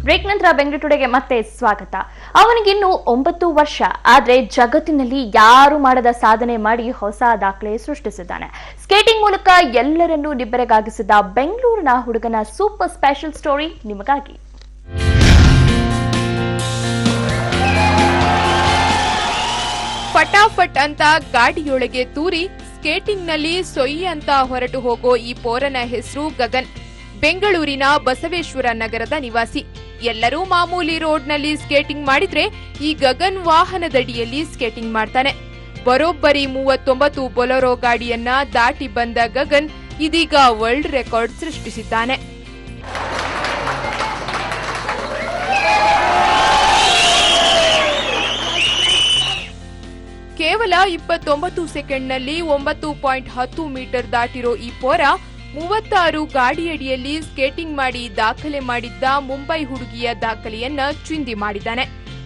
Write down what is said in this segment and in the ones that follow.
Break ನಂತರ ಬೆಂಗಳೂರು ಟುಡೆಗೆ ಮತ್ತೆ ಸ್ವಾಗತ. ಅವನಿಗಿನ್ನು 9 ವರ್ಷ, ಆದ್ರೆ ಜಗತ್ತಿನಲ್ಲಿ ಯಾರು ಮಾಡದ ಸಾಧನೆ ಮಾಡಿ ಹೊಸ ದಾಖಲೆ ಸೃಷ್ಟಿಸಿದ್ದಾನೆ. ಸ್ಕೇಟಿಂಗ್ ಮೂಲಕ ಎಲ್ಲರನ್ನೂ ನಿಬ್ಬೆರಗಾಗಿಸಿದ ಬೆಂಗಳೂರಿನ ಹುಡುಗನ ಸೂಪರ್ ಸ್ಪೆಷಲ್ ಸ್ಟೋರಿ ನಿಮಗಾಗಿ. ಫಟಾಫಟ್ ಅಂತ ಗಾಡಿಯೊಳಗೆ ತೂರಿ ಸ್ಕೇಟಿಂಗ್ನಲ್ಲಿ ಸೊಯ್ಯಿ ಅಂತ ಹೊರಟು ಹೋಗೋ ಈ ಪೋರನ ಹೆಸರು ಗಗನ್. ಬೆಂಗಳೂರಿನ ಬಸವೇಶ್ವರ ನಗರದ ನಿವಾಸಿ. ಎಲ್ಲರೂ ಮಾಮೂಲಿ ರೋಡ್ನಲ್ಲಿ ಸ್ಕೇಟಿಂಗ್ ಮಾಡಿದ್ರೆ ಈ ಗಗನ್ ವಾಹನದಡಿಯಲ್ಲಿ ಸ್ಕೇಟಿಂಗ್ ಮಾಡ್ತಾನೆ. ಬರೋಬ್ಬರಿ 39 ಬೊಲೊರೋ ಗಾಡಿಯನ್ನ ದಾಟಿ ಬಂದ ಗಗನ್ ಇದೀಗ ವರ್ಲ್ಡ್ ರೆಕಾರ್ಡ್ ಸೃಷ್ಟಿಸಿದ್ದಾನೆ. ಕೇವಲ 29 ಸೆಕೆಂಡ್ನಲ್ಲಿ 9.10 ಮೀಟರ್ ದಾಟಿರೋ ಈ ಪೋರ 36 ಗಾಡಿಯಡಿಯಲ್ಲಿ ಸ್ಕೇಟಿಂಗ್ ಮಾಡಿ ದಾಖಲೆ ಮಾಡಿದ್ದ ಮುಂಬೈ ಹುಡುಗಿಯ ದಾಖಲೆಯನ್ನ ಚಿಂದಿ ಮಾಡಿದ್ದಾನೆ.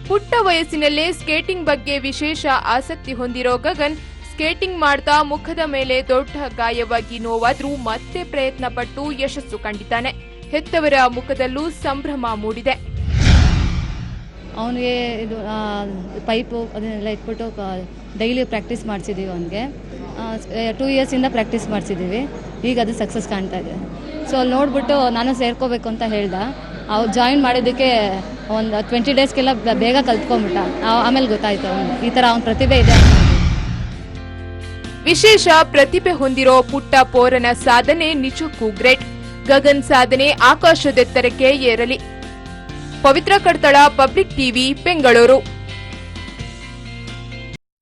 ಪುಟ್ಟ ವಯಸ್ಸಿನಲ್ಲೇ ಸ್ಕೇಟಿಂಗ್ ಬಗ್ಗೆ ವಿಶೇಷ ಆಸಕ್ತಿ ಹೊಂದಿರೋ ಗಗನ್ ಸ್ಕೇಟಿಂಗ್ ಮಾಡ್ತಾ ಮುಖದ ಮೇಲೆ ದೊಡ್ಡ ಗಾಯವಾಗಿ ನೋವಾದ್ರೂ ಮತ್ತೆ ಪ್ರಯತ್ನ ಪಟ್ಟು ಯಶಸ್ಸು ಕಂಡಿದ್ದಾನೆ. ಹೆತ್ತವರ ಮುಖದಲ್ಲೂ ಸಂಭ್ರಮ ಮೂಡಿದೆ. ಅವನಿಗೆ ಇದು ಪೈಪು ಅದನ್ನೆಲ್ಲ ಇಟ್ಬಿಟ್ಟು ಡೈಲಿ ಪ್ರಾಕ್ಟೀಸ್ ಮಾಡಿಸಿದ್ದೀವಿ. ಅವನಿಗೆ 2 ಇಯರ್ಸಿಂದ ಪ್ರಾಕ್ಟೀಸ್ ಮಾಡಿಸಿದ್ದೀವಿ. ಈಗ ಅದು ಸಕ್ಸಸ್ ಕಾಣ್ತಾ ಇದೆ. ಸೊ ಅಲ್ಲಿ ನೋಡ್ಬಿಟ್ಟು ನಾನು ಸೇರ್ಕೋಬೇಕು ಅಂತ ಹೇಳ್ದ. ಅವ್ರು ಜಾಯಿನ್ ಮಾಡಿದ್ದಕ್ಕೆ ಒಂದು 20 ಡೇಸ್ಗೆಲ್ಲ ಬೇಗ ಕಲ್ತ್ಕೊಂಡ್ಬಿಟ್ಟ. ಆಮೇಲೆ ಗೊತ್ತಾಯ್ತು ಅವನು ಈ ಥರ ಅವನ ಪ್ರತಿಭೆ ಇದೆ. ವಿಶೇಷ ಪ್ರತಿಭೆ ಹೊಂದಿರೋ ಪುಟ್ಟ ಪೋರನ ಸಾಧನೆ ನಿಜಕ್ಕೂ ಗ್ರೇಟ್. ಗಗನ್ ಸಾಧನೆ ಆಕಾಶದೆತ್ತರಕ್ಕೆ ಏರಲಿ. ಪವಿತ್ರ ಕಡ್ತಳ, ಪಬ್ಲಿಕ್ ಟಿವಿ, ಬೆಂಗಳೂರು.